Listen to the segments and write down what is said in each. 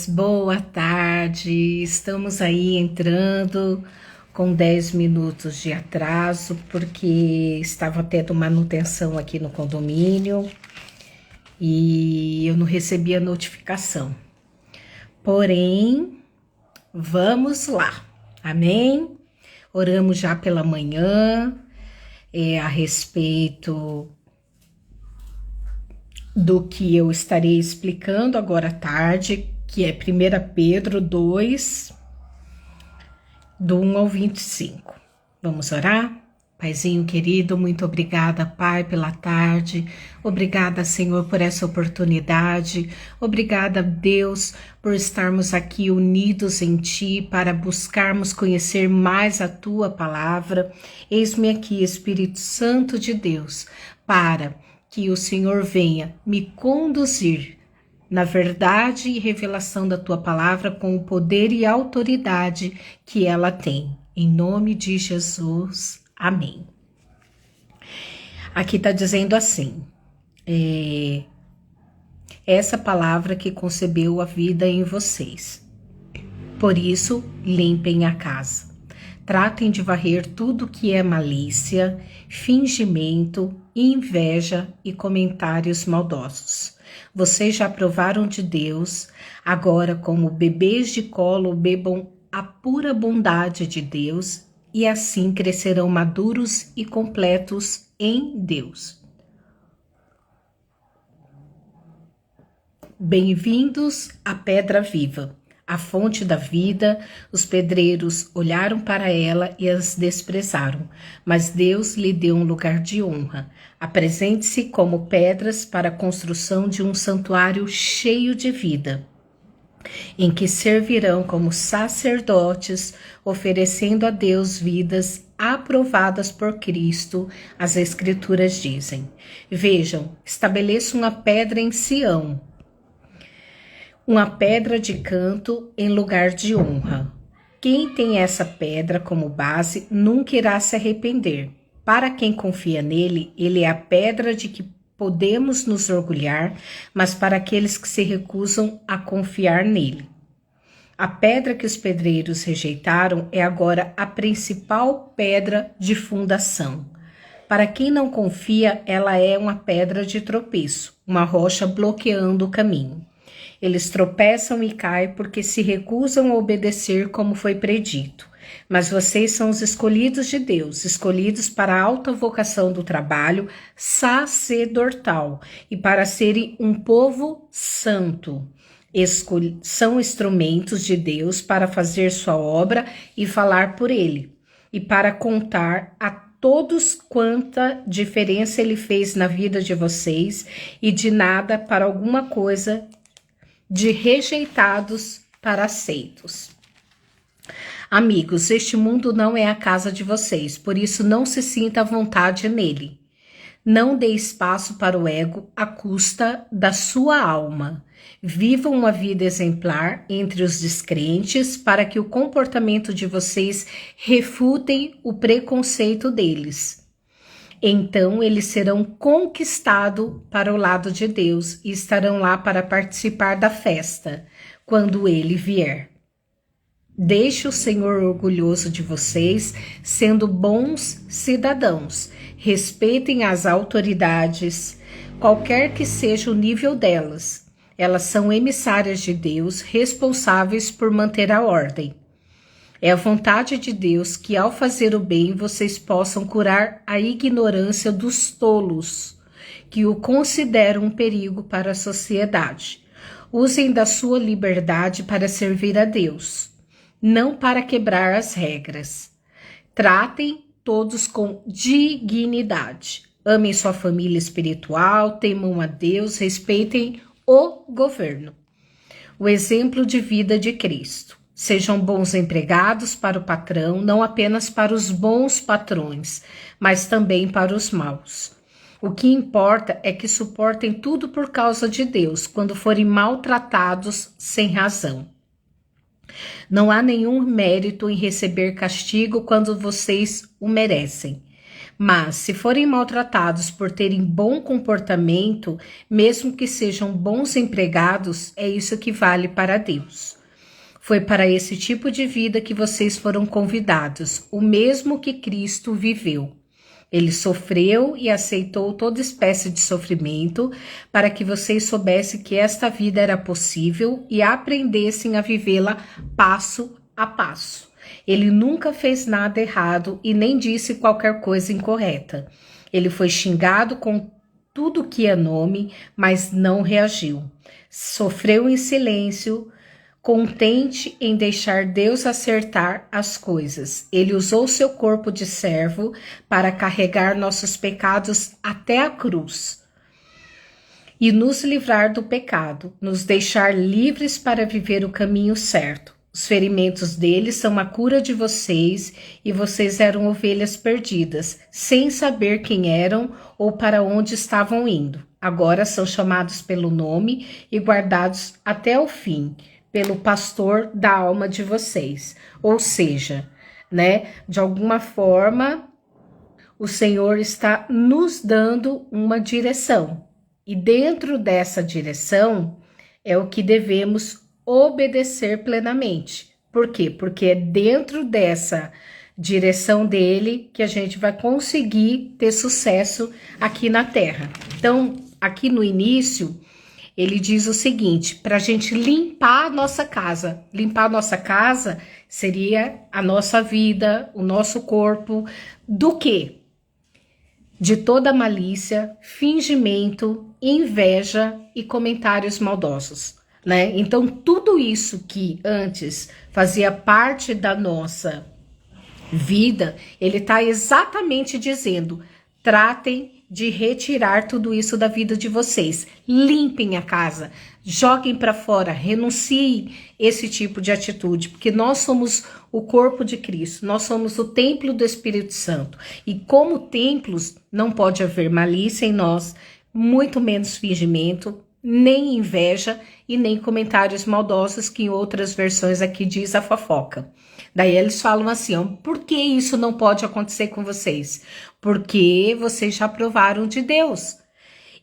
Boa tarde. Estamos aí entrando com 10 minutos de atraso, porque estava tendo manutenção aqui no condomínio e eu não recebi a notificação. Porém, vamos lá. Amém? Oramos já pela manhã a respeito do que eu estarei explicando agora à tarde, que é 1 Pedro 2, do 1 ao 25. Vamos orar? Paizinho querido, muito obrigada, Pai, pela tarde. Obrigada, Senhor, por essa oportunidade. Obrigada, Deus, por estarmos aqui unidos em Ti para buscarmos conhecer mais a Tua palavra. Eis-me aqui, Espírito Santo de Deus, para que o Senhor venha me conduzir na verdade e revelação da Tua palavra com o poder e autoridade que ela tem. Em nome de Jesus, amém. Aqui está dizendo assim, essa palavra que concebeu a vida em vocês. Por isso, limpem a casa. Tratem de varrer tudo que é malícia, fingimento, inveja e comentários maldosos. Vocês já provaram de Deus, agora como bebês de colo bebam a pura bondade de Deus e assim crescerão maduros e completos em Deus. Bem-vindos à pedra viva, a fonte da vida. Os pedreiros olharam para ela e as desprezaram, mas Deus lhe deu um lugar de honra. Apresente-se como pedras para a construção de um santuário cheio de vida, em que servirão como sacerdotes, oferecendo a Deus vidas aprovadas por Cristo. As Escrituras dizem: vejam, estabeleço uma pedra em Sião, uma pedra de canto em lugar de honra. Quem tem essa pedra como base nunca irá se arrepender. Para quem confia nele, ele é a pedra de que podemos nos orgulhar, mas para aqueles que se recusam a confiar nele. A pedra que os pedreiros rejeitaram é agora a principal pedra de fundação. Para quem não confia, ela é uma pedra de tropeço, uma rocha bloqueando o caminho. Eles tropeçam e caem porque se recusam a obedecer como foi predito. Mas vocês são os escolhidos de Deus, escolhidos para a alta vocação do trabalho sacerdotal e para serem um povo santo. São instrumentos de Deus para fazer sua obra e falar por ele, e para contar a todos quanta diferença ele fez na vida de vocês, e de nada para alguma coisa, de rejeitados para aceitos. Amigos, este mundo não é a casa de vocês, por isso não se sinta à vontade nele. Não dê espaço para o ego à custa da sua alma. Vivam uma vida exemplar entre os descrentes para que o comportamento de vocês refutem o preconceito deles. Então eles serão conquistados para o lado de Deus e estarão lá para participar da festa, quando ele vier. Deixe o Senhor orgulhoso de vocês, sendo bons cidadãos. Respeitem as autoridades, qualquer que seja o nível delas. Elas são emissárias de Deus, responsáveis por manter a ordem. É a vontade de Deus que, ao fazer o bem, vocês possam curar a ignorância dos tolos, que o consideram um perigo para a sociedade. Usem da sua liberdade para servir a Deus, não para quebrar as regras. Tratem todos com dignidade. Amem sua família espiritual, temam a Deus, respeitem o governo. O exemplo de vida de Cristo. Sejam bons empregados para o patrão, não apenas para os bons patrões, mas também para os maus. O que importa é que suportem tudo por causa de Deus, quando forem maltratados sem razão. Não há nenhum mérito em receber castigo quando vocês o merecem. Mas, se forem maltratados por terem bom comportamento, mesmo que sejam bons empregados, é isso que vale para Deus. Foi para esse tipo de vida que vocês foram convidados, o mesmo que Cristo viveu. Ele sofreu e aceitou toda espécie de sofrimento para que vocês soubessem que esta vida era possível e aprendessem a vivê-la passo a passo. Ele nunca fez nada errado e nem disse qualquer coisa incorreta. Ele foi xingado com tudo que é nome, mas não reagiu. Sofreu em silêncio, contente em deixar Deus acertar as coisas. Ele usou seu corpo de servo para carregar nossos pecados até a cruz e nos livrar do pecado, nos deixar livres para viver o caminho certo. Os ferimentos dele são a cura de vocês e vocês eram ovelhas perdidas, sem saber quem eram ou para onde estavam indo. Agora são chamados pelo nome e guardados até o fim, pelo pastor da alma de vocês. Ou seja, né, de alguma forma, o Senhor está nos dando uma direção. E dentro dessa direção é o que devemos obedecer plenamente. Por quê? Porque é dentro dessa direção dele que a gente vai conseguir ter sucesso aqui na Terra. Então, aqui no início, ele diz o seguinte, para a gente limpar a nossa casa. Limpar a nossa casa seria a nossa vida, o nosso corpo. Do quê? De toda malícia, fingimento, inveja e comentários maldosos, né? Então, tudo isso que antes fazia parte da nossa vida, ele está exatamente dizendo, tratem de retirar tudo isso da vida de vocês. Limpem a casa, joguem para fora, renunciem esse tipo de atitude, porque nós somos o corpo de Cristo, nós somos o templo do Espírito Santo. E como templos, não pode haver malícia em nós, muito menos fingimento, nem inveja e nem comentários maldosos, que em outras versões aqui diz a fofoca. Daí eles falam assim, ó, por que isso não pode acontecer com vocês? Porque vocês já provaram de Deus.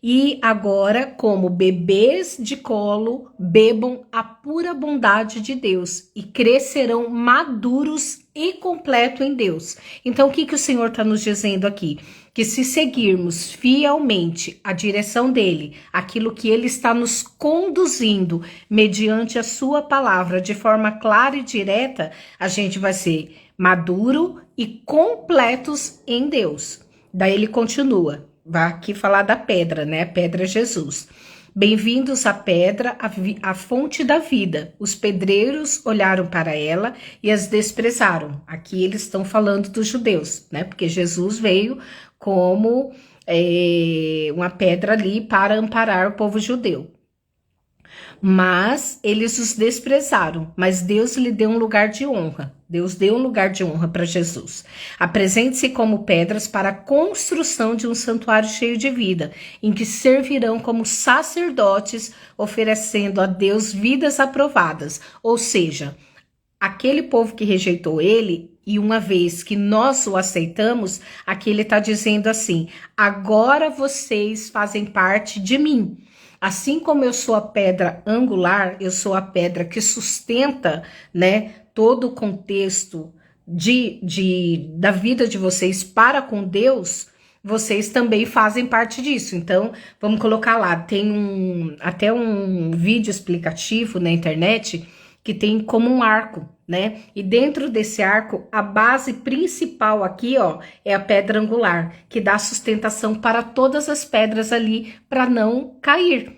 E agora, como bebês de colo, bebam a pura bondade de Deus e crescerão maduros e completos em Deus. Então, o que o Senhor está nos dizendo aqui? Que se seguirmos fielmente a direção dele, aquilo que ele está nos conduzindo mediante a sua palavra de forma clara e direta, a gente vai ser maduro e completos em Deus. Daí ele continua, vai aqui falar da pedra, né? A pedra é Jesus. Bem-vindos à pedra, a fonte da vida. Os pedreiros olharam para ela e as desprezaram. Aqui eles estão falando dos judeus, né? Porque Jesus veio como uma pedra ali para amparar o povo judeu. Mas eles os desprezaram, mas Deus lhe deu um lugar de honra. Deus deu um lugar de honra para Jesus. Apresente-se como pedras para a construção de um santuário cheio de vida, em que servirão como sacerdotes, oferecendo a Deus vidas aprovadas. Ou seja, aquele povo que rejeitou ele, e uma vez que nós o aceitamos, aqui ele está dizendo assim, agora vocês fazem parte de mim. Assim como eu sou a pedra angular, eu sou a pedra que sustenta, né, todo o contexto da vida de vocês para com Deus, vocês também fazem parte disso. Então, vamos colocar lá, tem até um vídeo explicativo na internet que tem como um arco, né? E dentro desse arco, a base principal aqui, ó, é a pedra angular, que dá sustentação para todas as pedras ali, para não cair.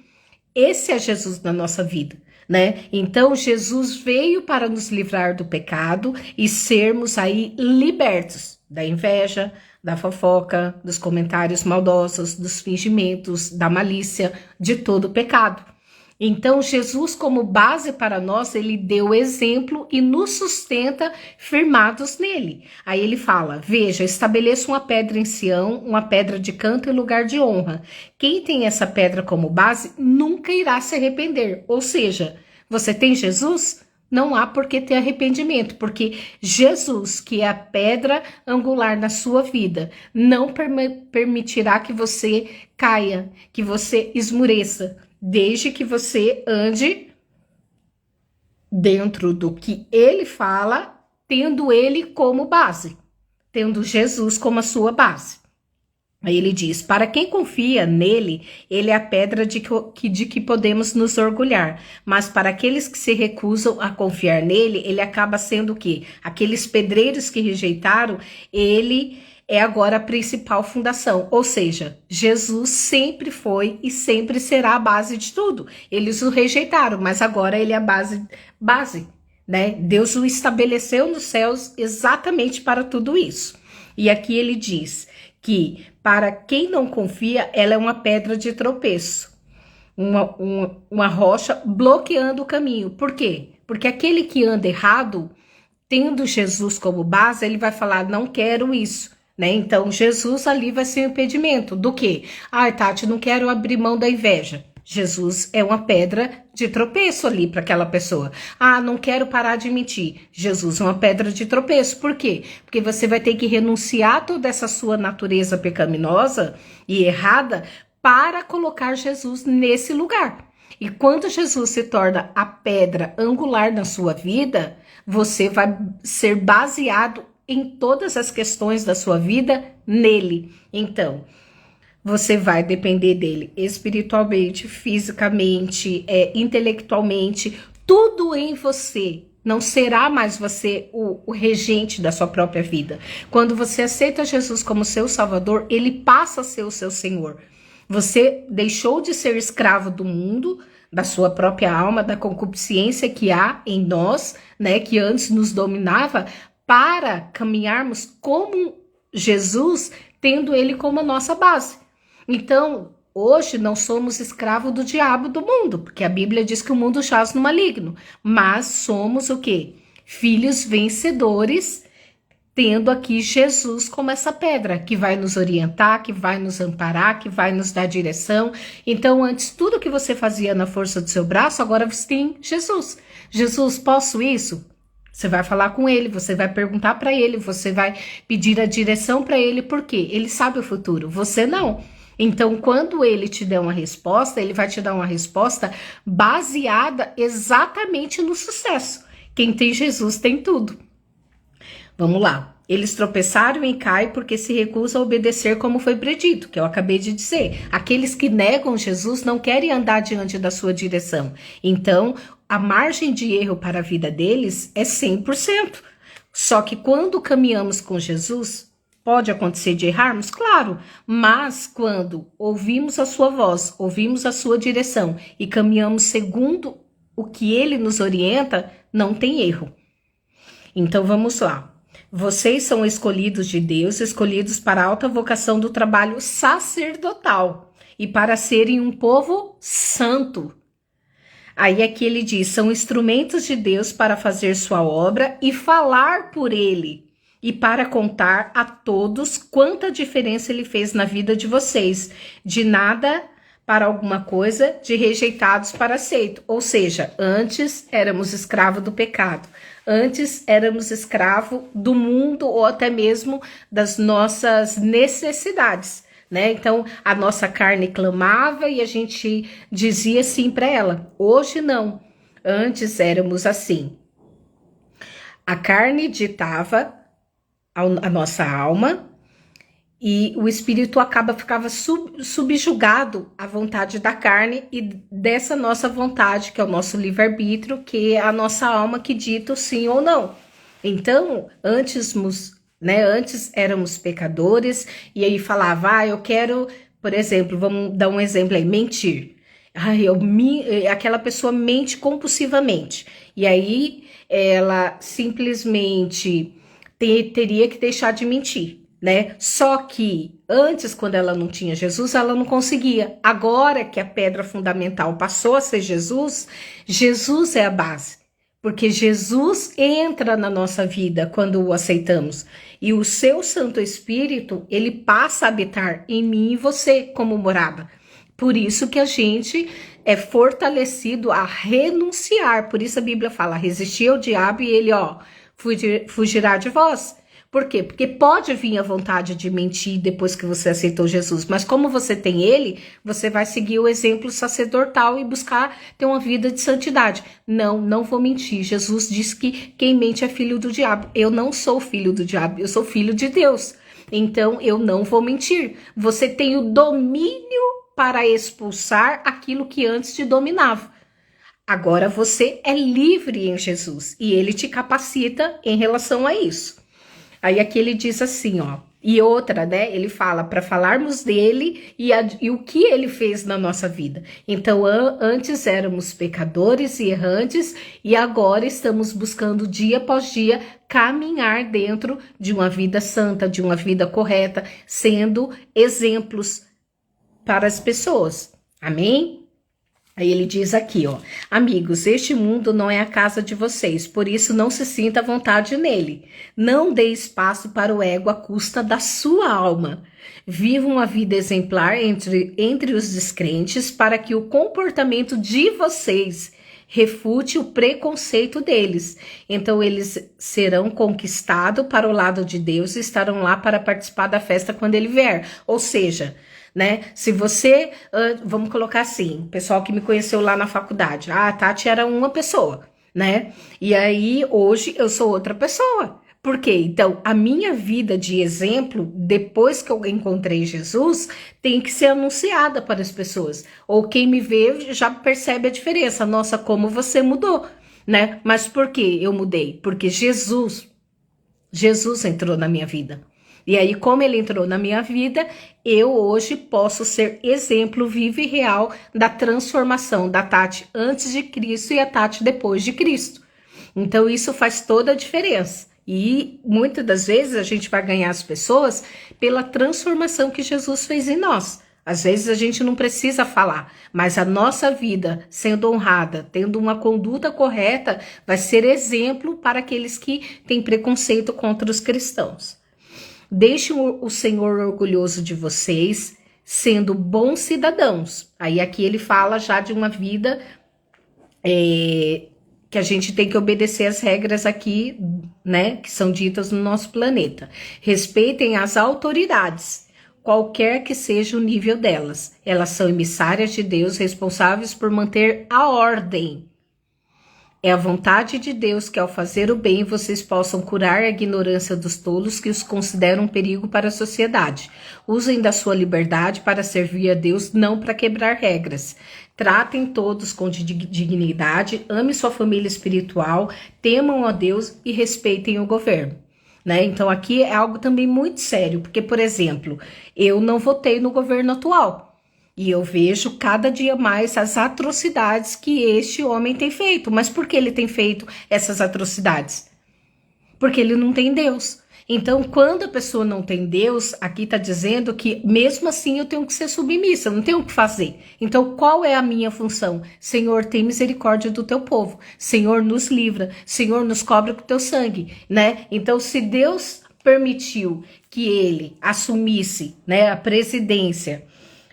Esse é Jesus na nossa vida, né? Então, Jesus veio para nos livrar do pecado e sermos aí libertos da inveja, da fofoca, dos comentários maldosos, dos fingimentos, da malícia, de todo o pecado. Então, Jesus, como base para nós, ele deu exemplo e nos sustenta firmados nele. Aí ele fala, veja, estabeleça uma pedra em Sião, uma pedra de canto e lugar de honra. Quem tem essa pedra como base nunca irá se arrepender. Ou seja, você tem Jesus? Não há por que ter arrependimento, porque Jesus, que é a pedra angular na sua vida, não permitirá que você caia, que você esmureça, desde que você ande dentro do que ele fala, tendo ele como base, tendo Jesus como a sua base. Aí ele diz, para quem confia nele, ele é a pedra de que podemos nos orgulhar. Mas para aqueles que se recusam a confiar nele, ele acaba sendo o quê? Aqueles pedreiros que rejeitaram, ele é agora a principal fundação. Ou seja, Jesus sempre foi e sempre será a base de tudo. Eles o rejeitaram, mas agora ele é a base, né? Deus o estabeleceu nos céus exatamente para tudo isso. E aqui ele diz que para quem não confia, ela é uma pedra de tropeço, uma rocha bloqueando o caminho. Por quê? Porque aquele que anda errado, tendo Jesus como base, ele vai falar, não quero isso, né? Então, Jesus ali vai ser um impedimento do quê? Ai, Tati, não quero abrir mão da inveja. Jesus é uma pedra de tropeço ali para aquela pessoa. Ah, não quero parar de mentir. Jesus é uma pedra de tropeço. Por quê? Porque você vai ter que renunciar a toda essa sua natureza pecaminosa e errada para colocar Jesus nesse lugar. E quando Jesus se torna a pedra angular na sua vida, você vai ser baseado em todas as questões da sua vida nele. Então, você vai depender dele espiritualmente, fisicamente, intelectualmente, tudo em você. Não será mais você o regente da sua própria vida. Quando você aceita Jesus como seu Salvador, ele passa a ser o seu Senhor. Você deixou de ser escravo do mundo, da sua própria alma, da concupiscência que há em nós, né, que antes nos dominava, para caminharmos como Jesus, tendo ele como a nossa base. Então, hoje não somos escravos do diabo do mundo, porque a Bíblia diz que o mundo jaz no maligno, mas somos o quê? Filhos vencedores, tendo aqui Jesus como essa pedra, que vai nos orientar, que vai nos amparar, que vai nos dar direção. Então, antes, tudo que você fazia na força do seu braço, agora você tem Jesus. Jesus, posso isso? Você vai falar com ele, você vai perguntar para ele, você vai pedir a direção para ele, por quê? Ele sabe o futuro, você não. Então, quando ele te der uma resposta, ele vai te dar uma resposta baseada exatamente no sucesso. Quem tem Jesus tem tudo. Vamos lá. Eles tropeçaram e caem porque se recusam a obedecer como foi predito, que eu acabei de dizer. Aqueles que negam Jesus não querem andar diante da sua direção. Então, a margem de erro para a vida deles é 100%. Só que quando caminhamos com Jesus, pode acontecer de errarmos? Claro, mas quando ouvimos a sua voz, ouvimos a sua direção e caminhamos segundo o que ele nos orienta, não tem erro. Então vamos lá. Vocês são escolhidos de Deus, escolhidos para a alta vocação do trabalho sacerdotal e para serem um povo santo. Aí aqui ele diz, são instrumentos de Deus para fazer sua obra e falar por ele, e para contar a todos quanta diferença ele fez na vida de vocês, de nada para alguma coisa, de rejeitados para aceito. Ou seja, antes éramos escravos do pecado, antes éramos escravos do mundo ou até mesmo das nossas necessidades, né? Então a nossa carne clamava e a gente dizia sim para ela. Hoje não, antes éramos assim. A carne ditava a nossa alma e o espírito ficava subjugado à vontade da carne e dessa nossa vontade, que é o nosso livre-arbítrio, que é a nossa alma que dita o sim ou não. Então, antes éramos pecadores e aí falava, eu quero, por exemplo, vamos dar um exemplo aí, mentir. Aquela pessoa mente compulsivamente e aí ela simplesmente teria que deixar de mentir, né? Só que antes, quando ela não tinha Jesus, ela não conseguia. Agora que a pedra fundamental passou a ser Jesus, Jesus é a base. Porque Jesus entra na nossa vida quando o aceitamos. E o seu Santo Espírito, ele passa a habitar em mim e você como morada. Por isso que a gente é fortalecido a renunciar. Por isso a Bíblia fala, resistir ao diabo e ele, fugirá de vós. Por quê? Porque pode vir a vontade de mentir depois que você aceitou Jesus, mas como você tem ele, você vai seguir o exemplo sacerdotal e buscar ter uma vida de santidade. Não vou mentir. Jesus disse que quem mente é filho do diabo. Eu não sou filho do diabo, eu sou filho de Deus. Então eu não vou mentir. Você tem o domínio para expulsar aquilo que antes te dominava. Agora você é livre em Jesus e ele te capacita em relação a isso. Aí aqui ele diz assim, e outra, né? Ele fala para falarmos dele e o que ele fez na nossa vida. Então, antes éramos pecadores e errantes e agora estamos buscando dia após dia caminhar dentro de uma vida santa, de uma vida correta, sendo exemplos para as pessoas. Amém? Aí ele diz aqui, amigos, este mundo não é a casa de vocês, por isso não se sinta à vontade nele. Não dê espaço para o ego à custa da sua alma. Viva uma vida exemplar entre os descrentes para que o comportamento de vocês refute o preconceito deles. Então eles serão conquistados para o lado de Deus e estarão lá para participar da festa quando ele vier. Ou seja, né? Se você, vamos colocar assim, pessoal que me conheceu lá na faculdade, a Tati era uma pessoa, né? E aí hoje eu sou outra pessoa. Por quê? Então, a minha vida de exemplo, depois que eu encontrei Jesus, tem que ser anunciada para as pessoas. Ou quem me vê já percebe a diferença. Nossa, como você mudou, né? Mas por que eu mudei? Porque Jesus entrou na minha vida. E aí, como ele entrou na minha vida, eu hoje posso ser exemplo vivo e real da transformação da Tati antes de Cristo e a Tati depois de Cristo. Então, isso faz toda a diferença. E muitas das vezes a gente vai ganhar as pessoas pela transformação que Jesus fez em nós. Às vezes a gente não precisa falar, mas a nossa vida sendo honrada, tendo uma conduta correta, vai ser exemplo para aqueles que têm preconceito contra os cristãos. Deixem o Senhor orgulhoso de vocês, sendo bons cidadãos. Aí aqui ele fala já de uma vida que a gente tem que obedecer as regras aqui, né, que são ditas no nosso planeta. Respeitem as autoridades, qualquer que seja o nível delas. Elas são emissárias de Deus, responsáveis por manter a ordem. É a vontade de Deus que ao fazer o bem vocês possam curar a ignorância dos tolos que os consideram um perigo para a sociedade. Usem da sua liberdade para servir a Deus, não para quebrar regras. Tratem todos com dignidade, ame sua família espiritual, temam a Deus e respeitem o governo. Né? Então aqui é algo também muito sério, porque, por exemplo, eu não votei no governo atual. E eu vejo cada dia mais as atrocidades que este homem tem feito. Mas por que ele tem feito essas atrocidades? Porque ele não tem Deus. Então, quando a pessoa não tem Deus, aqui está dizendo que mesmo assim eu tenho que ser submissa, eu não tenho o que fazer. Então, qual é a minha função? Senhor, tem misericórdia do teu povo. Senhor, nos livra. Senhor, nos cobre com o teu sangue, né? Então, se Deus permitiu que ele assumisse, né, a presidência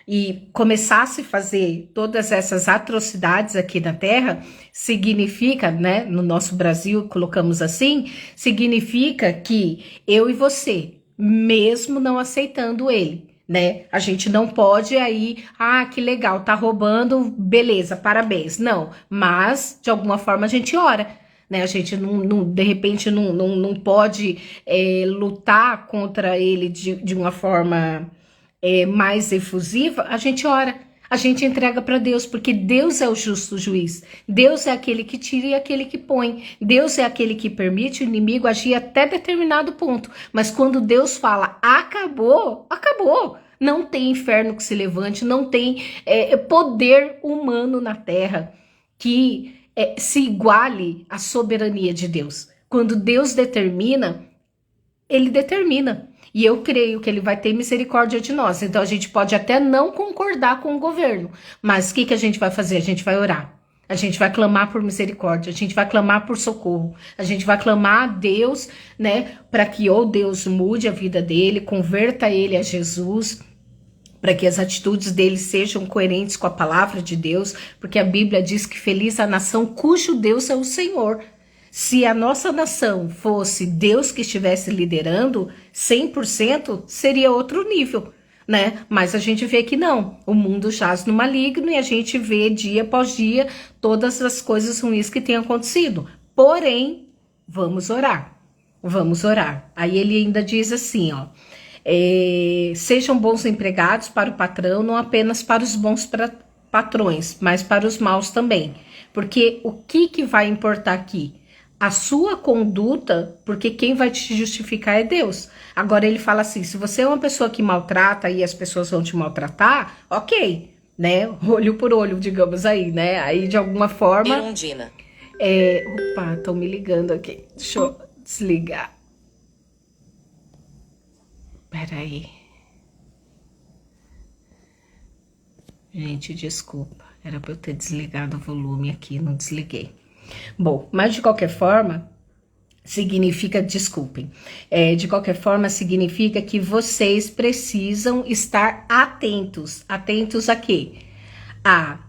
e começasse a fazer todas essas atrocidades aqui na Terra, significa, né, no nosso Brasil, colocamos assim, significa que eu e você, mesmo não aceitando ele, né, a gente não pode aí, que legal, tá roubando, beleza, parabéns, não, mas de alguma forma a gente ora, né, a gente de repente não pode lutar contra ele de uma forma mais efusiva, a gente ora, a gente entrega para Deus, porque Deus é o justo juiz. Deus é aquele que tira e aquele que põe. Deus é aquele que permite o inimigo agir até determinado ponto. Mas quando Deus fala, acabou, acabou. Não tem inferno que se levante, não tem poder humano na terra que se iguale à soberania de Deus. Quando Deus determina, ele determina. E eu creio que ele vai ter misericórdia de nós. Então a gente pode até não concordar com o governo. Mas o que a gente vai fazer? A gente vai orar. A gente vai clamar por misericórdia. A gente vai clamar por socorro. A gente vai clamar a Deus, né? Para que ou Deus mude a vida dele, converta ele a Jesus. para que as atitudes deles sejam coerentes com a palavra de Deus, porque a Bíblia diz que feliz a nação cujo Deus é o Senhor. Se a nossa nação fosse Deus que estivesse liderando, 100% seria outro nível, né? Mas a gente vê que não, o mundo jaz no maligno e a gente vê dia após dia todas as coisas ruins que têm acontecido. Porém, vamos orar, vamos orar. Aí ele ainda diz assim, ó, sejam bons empregados para o patrão, não apenas para os bons patrões, mas para os maus também. Porque o que vai importar aqui? A sua conduta, porque quem vai te justificar é Deus. Agora ele fala assim, se você é uma pessoa que maltrata e as pessoas vão te maltratar, ok, né? Olho por olho, digamos aí, né? Aí de alguma forma... Irundina. Opa, estão me ligando aqui. Deixa eu desligar. Peraí. Gente, desculpa. Era para eu ter desligado o volume aqui, não desliguei. Bom, mas de qualquer forma, significa, desculpem, de qualquer forma significa que vocês precisam estar atentos. Atentos a quê? A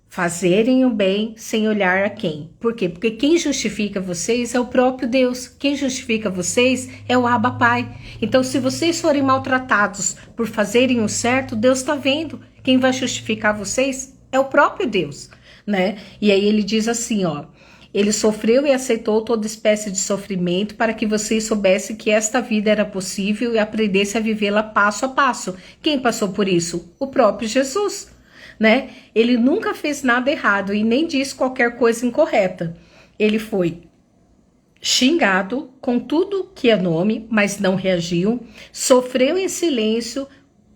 fazerem o bem sem olhar a quem. Por quê? Porque quem justifica vocês é o próprio Deus. Quem justifica vocês é o Abba Pai. Então, se vocês forem maltratados por fazerem o certo, Deus está vendo. Quem vai justificar vocês é o próprio Deus, né? E aí ele diz assim, ó, ele sofreu e aceitou toda espécie de sofrimento para que vocês soubessem que esta vida era possível e aprendessem a vivê-la passo a passo. Quem passou por isso? O próprio Jesus, né? Ele nunca fez nada errado e nem disse qualquer coisa incorreta. Ele foi xingado com tudo que é nome, mas não reagiu. Sofreu em silêncio,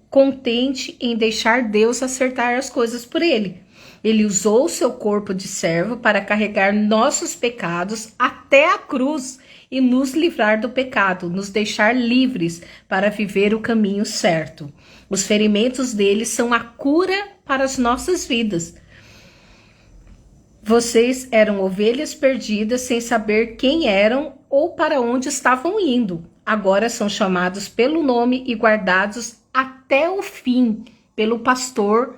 contente em deixar Deus acertar as coisas por ele. Ele usou o seu corpo de servo para carregar nossos pecados até a cruz e nos livrar do pecado, nos deixar livres para viver o caminho certo. Os ferimentos dele são a cura para as nossas vidas. Vocês eram ovelhas perdidas sem saber quem eram ou para onde estavam indo. Agora são chamados pelo nome e guardados até o fim pelo pastor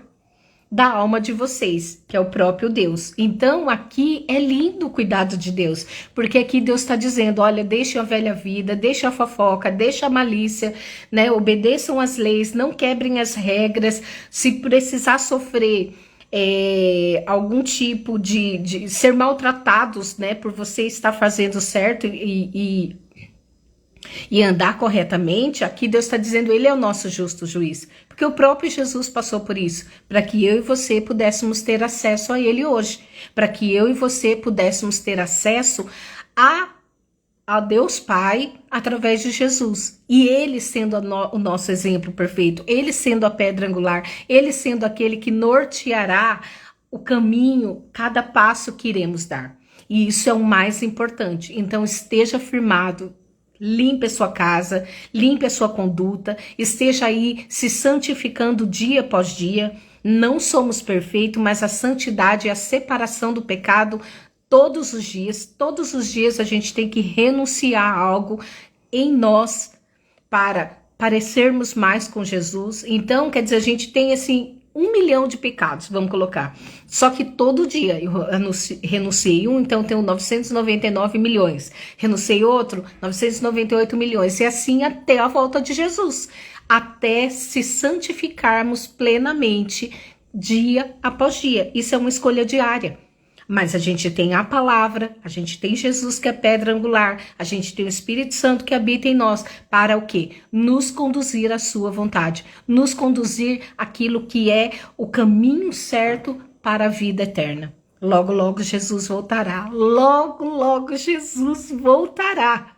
da alma de vocês, que é o próprio Deus. Então aqui é lindo o cuidado de Deus, porque aqui Deus está dizendo, olha, deixem a velha vida, deixem a fofoca, deixem a malícia, né? Obedeçam as leis, não quebrem as regras. Se precisar sofrer algum tipo de ser maltratados, né, por você estar fazendo certo e andar corretamente, aqui Deus está dizendo, ele é o nosso justo juiz, porque o próprio Jesus passou por isso, para que eu e você pudéssemos ter acesso a ele hoje, para que eu e você pudéssemos ter acesso a Deus Pai através de Jesus, e ele sendo o nosso exemplo perfeito, ele sendo a pedra angular, ele sendo aquele que norteará o caminho, cada passo que iremos dar, e isso é o mais importante. Então esteja firmado, limpe a sua casa, limpe a sua conduta, esteja aí se santificando dia após dia. Não somos perfeitos, mas a santidade é a separação do pecado todos os dias. Todos os dias a gente tem que renunciar a algo em nós para parecermos mais com Jesus. Então, quer dizer, a gente tem assim 1 milhão de pecados, vamos colocar. Só que todo dia eu renunciei um, então tenho 999 milhões. Renunciei outro, 998 milhões. E assim até a volta de Jesus. Até se santificarmos plenamente dia após dia. Isso é uma escolha diária. Mas a gente tem a palavra, a gente tem Jesus que é pedra angular, a gente tem o Espírito Santo que habita em nós, para o quê? Nos conduzir à sua vontade, nos conduzir aquilo que é o caminho certo para a vida eterna. Logo, logo Jesus voltará, logo, logo Jesus voltará.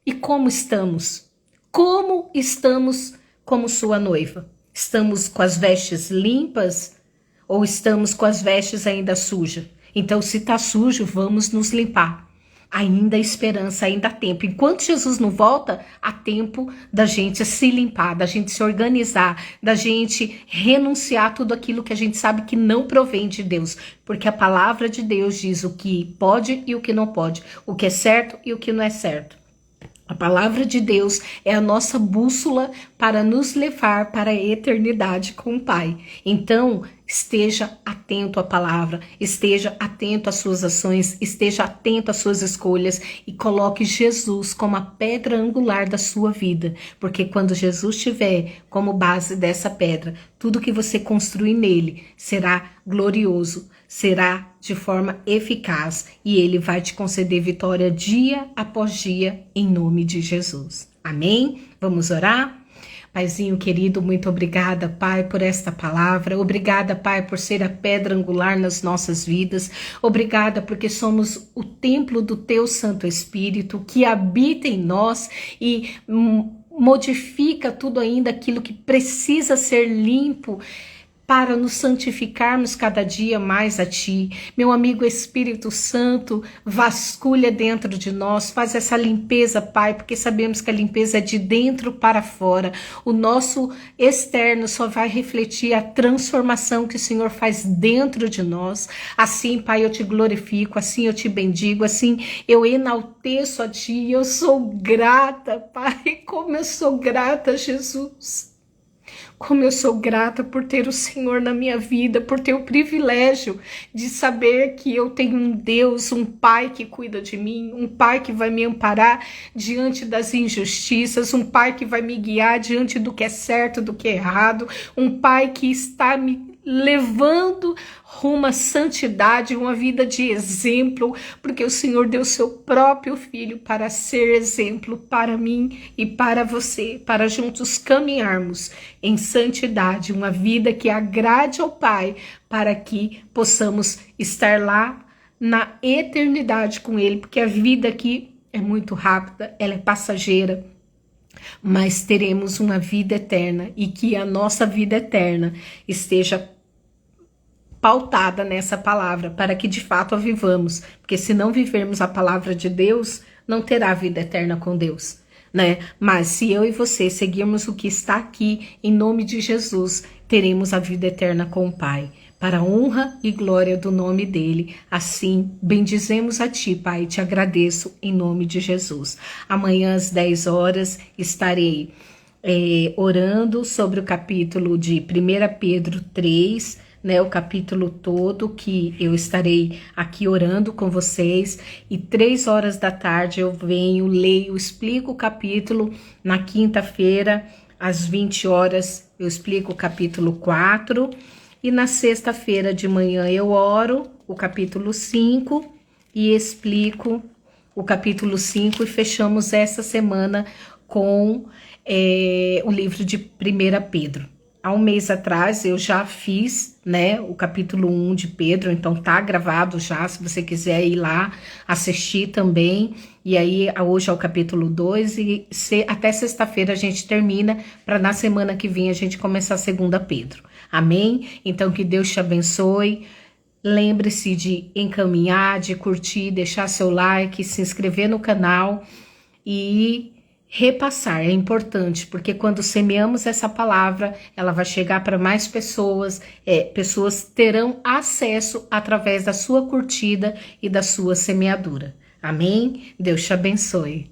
E como estamos? Como estamos como sua noiva? Estamos com as vestes limpas ou estamos com as vestes ainda sujas? Então, se está sujo, vamos nos limpar. Ainda há esperança, ainda há tempo. Enquanto Jesus não volta, há tempo da gente se limpar, da gente se organizar, da gente renunciar a tudo aquilo que a gente sabe que não provém de Deus. Porque a palavra de Deus diz o que pode e o que não pode, o que é certo e o que não é certo. A palavra de Deus é a nossa bússola para nos levar para a eternidade com o Pai. Então, esteja atento à palavra, esteja atento às suas ações, esteja atento às suas escolhas e coloque Jesus como a pedra angular da sua vida. Porque quando Jesus estiver como base dessa pedra, tudo que você construir nele será glorioso, será de forma eficaz e ele vai te conceder vitória dia após dia em nome de Jesus. Amém? Vamos orar? Paizinho querido, muito obrigada, Pai, por esta palavra. Obrigada, Pai, por ser a pedra angular nas nossas vidas. Obrigada porque somos o templo do Teu Santo Espírito que habita em nós e modifica tudo ainda aquilo que precisa ser limpo para nos santificarmos cada dia mais a Ti. Meu amigo Espírito Santo, vasculha dentro de nós, faz essa limpeza, Pai, porque sabemos que a limpeza é de dentro para fora. O nosso externo só vai refletir a transformação que o Senhor faz dentro de nós. Assim, Pai, eu Te glorifico, assim eu Te bendigo, assim eu enalteço a Ti. Eu sou grata, Pai, como eu sou grata, Jesus. Como eu sou grata por ter o Senhor na minha vida, por ter o privilégio de saber que eu tenho um Deus, um Pai que cuida de mim, um Pai que vai me amparar diante das injustiças, um Pai que vai me guiar diante do que é certo, do que é errado, um Pai que está me levando rumo à santidade, uma vida de exemplo, porque o Senhor deu seu próprio Filho para ser exemplo para mim e para você, para juntos caminharmos em santidade, uma vida que agrade ao Pai, para que possamos estar lá na eternidade com Ele, porque a vida aqui é muito rápida, ela é passageira, mas teremos uma vida eterna e que a nossa vida eterna esteja pautada nessa palavra, para que de fato a vivamos, porque se não vivermos a palavra de Deus, não terá vida eterna com Deus, né? Mas se eu e você seguirmos o que está aqui, em nome de Jesus, teremos a vida eterna com o Pai, para a honra e glória do nome dele. Assim, bendizemos a Ti, Pai, te agradeço em nome de Jesus. Amanhã às 10 horas estarei orando sobre o capítulo de 1 Pedro 3, né, o capítulo todo, que eu estarei aqui orando com vocês, e 3 horas da tarde eu venho, leio, explico o capítulo. Na quinta-feira, às 20 horas, eu explico o capítulo 4, e na sexta-feira de manhã eu oro o capítulo 5 e explico o capítulo 5, e fechamos essa semana com o livro de 1 Pedro. Há um mês atrás eu já fiz, né, o capítulo 1 de Pedro, então tá gravado já, se você quiser ir lá assistir também. E aí hoje é o capítulo 2 e até sexta-feira a gente termina, para na semana que vem a gente começar a 2 Pedro. Amém? Então que Deus te abençoe. Lembre-se de encaminhar, de curtir, deixar seu like, se inscrever no canal e repassar, é importante, porque quando semeamos essa palavra, ela vai chegar para mais pessoas, pessoas terão acesso através da sua curtida e da sua semeadura. Amém? Deus te abençoe.